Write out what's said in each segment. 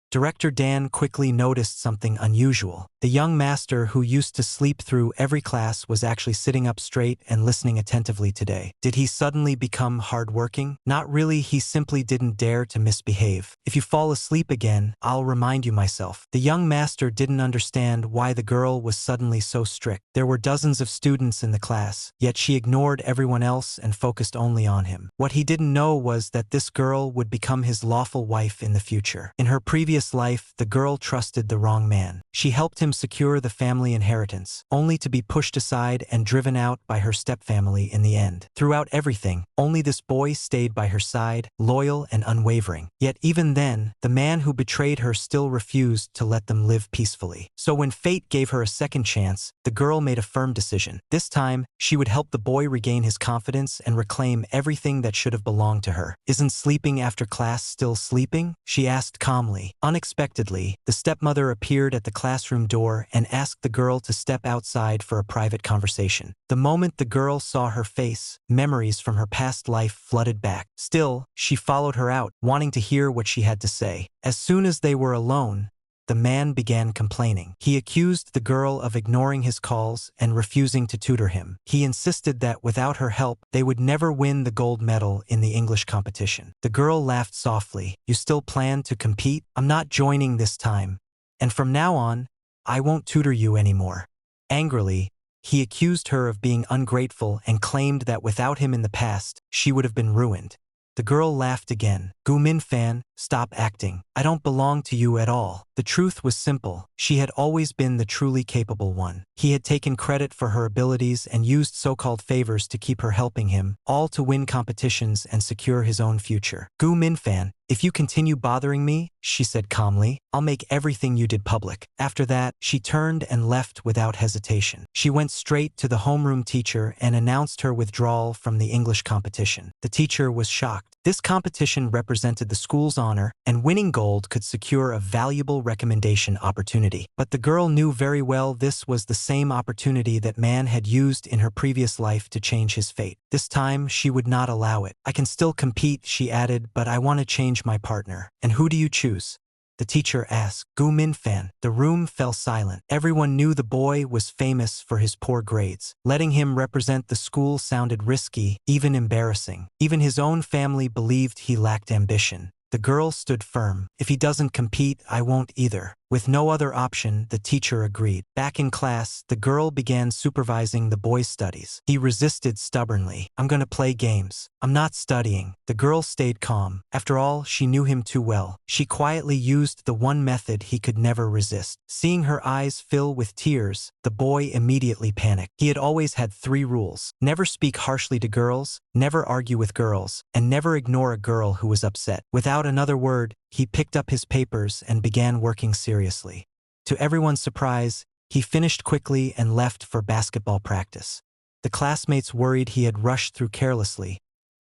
Director Dan quickly noticed something unusual. The young master who used to sleep through every class was actually sitting up straight and listening attentively today. Did he suddenly become hardworking? Not really, he simply didn't dare to misbehave. If you fall asleep again, I'll remind you myself. The young master didn't understand why the girl was suddenly so strict. There were dozens of students in the class, yet she ignored everyone else and focused only on him. What he didn't know was that this girl would become his lawful wife in the future. In her previous life, the girl trusted the wrong man. She helped him secure the family inheritance, only to be pushed aside and driven out by her stepfamily in the end. Throughout everything, only this boy stayed by her side, loyal and unwavering. Yet even then, the man who betrayed her still refused to let them live peacefully. So when fate gave her a second chance, the girl made a firm decision. This time, she would help the boy regain his confidence and reclaim everything that should have belonged to her. "Isn't sleeping after class still sleeping?" she asked calmly. Unexpectedly, the stepmother appeared at the classroom door and asked the girl to step outside for a private conversation. The moment the girl saw her face, memories from her past life flooded back. Still, she followed her out, wanting to hear what she had to say. As soon as they were alone, the man began complaining. He accused the girl of ignoring his calls and refusing to tutor him. He insisted that without her help, they would never win the gold medal in the English competition. The girl laughed softly. "You still plan to compete? I'm not joining this time. And from now on, I won't tutor you anymore." Angrily, he accused her of being ungrateful and claimed that without him in the past, she would have been ruined. The girl laughed again. "Gu Minfan, stop acting. I don't belong to you at all." The truth was simple. She had always been the truly capable one. He had taken credit for her abilities and used so-called favors to keep her helping him, all to win competitions and secure his own future. "Gu Minfan, if you continue bothering me," she said calmly, "I'll make everything you did public." After that, she turned and left without hesitation. She went straight to the homeroom teacher and announced her withdrawal from the English competition. The teacher was shocked. This competition represented the school's honor, and winning gold could secure a valuable recommendation opportunity. But the girl knew very well this was the same opportunity that man had used in her previous life to change his fate. This time, she would not allow it. "I can still compete," she added, "but I want to change my partner." "And who do you choose?" the teacher asked. "Gu Minfan." The room fell silent. Everyone knew the boy was famous for his poor grades. Letting him represent the school sounded risky, even embarrassing. Even his own family believed he lacked ambition. The girl stood firm. "If he doesn't compete, I won't either." With no other option, the teacher agreed. Back in class, the girl began supervising the boy's studies. He resisted stubbornly. "I'm gonna play games. I'm not studying." The girl stayed calm. After all, she knew him too well. She quietly used the one method he could never resist. Seeing her eyes fill with tears, the boy immediately panicked. He had always had 3 rules. Never speak harshly to girls, never argue with girls, and never ignore a girl who was upset. Without another word, he picked up his papers and began working seriously. To everyone's surprise, he finished quickly and left for basketball practice. The classmates worried he had rushed through carelessly,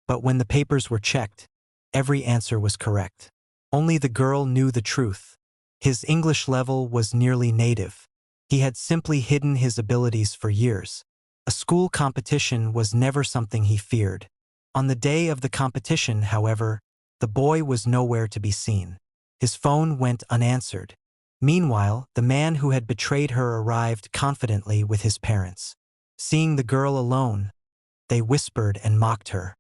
but when the papers were checked, every answer was correct. Only the girl knew the truth. His English level was nearly native. He had simply hidden his abilities for years. A school competition was never something he feared. On the day of the competition, however, the boy was nowhere to be seen. His phone went unanswered. Meanwhile, the man who had betrayed her arrived confidently with his parents. Seeing the girl alone, they whispered and mocked her.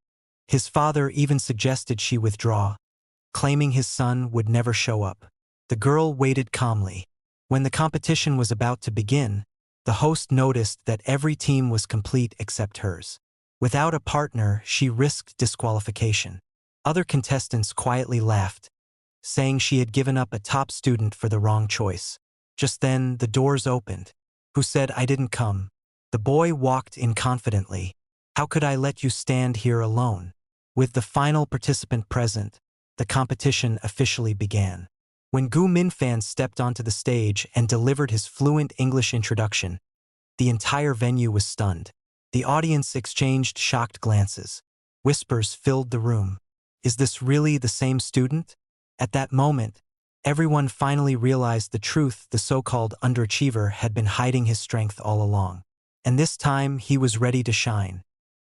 His father even suggested she withdraw, claiming his son would never show up. The girl waited calmly. When the competition was about to begin, the host noticed that every team was complete except hers. Without a partner, she risked disqualification. Other contestants quietly laughed, saying she had given up a top student for the wrong choice. Just then, the doors opened. "Who said I didn't come?" The boy walked in confidently. "How could I let you stand here alone?" With the final participant present, the competition officially began. When Gu Minfan stepped onto the stage and delivered his fluent English introduction, the entire venue was stunned. The audience exchanged shocked glances. Whispers filled the room. "Is this really the same student?" At that moment, everyone finally realized the truth. The so-called underachiever had been hiding his strength all along. And this time, he was ready to shine.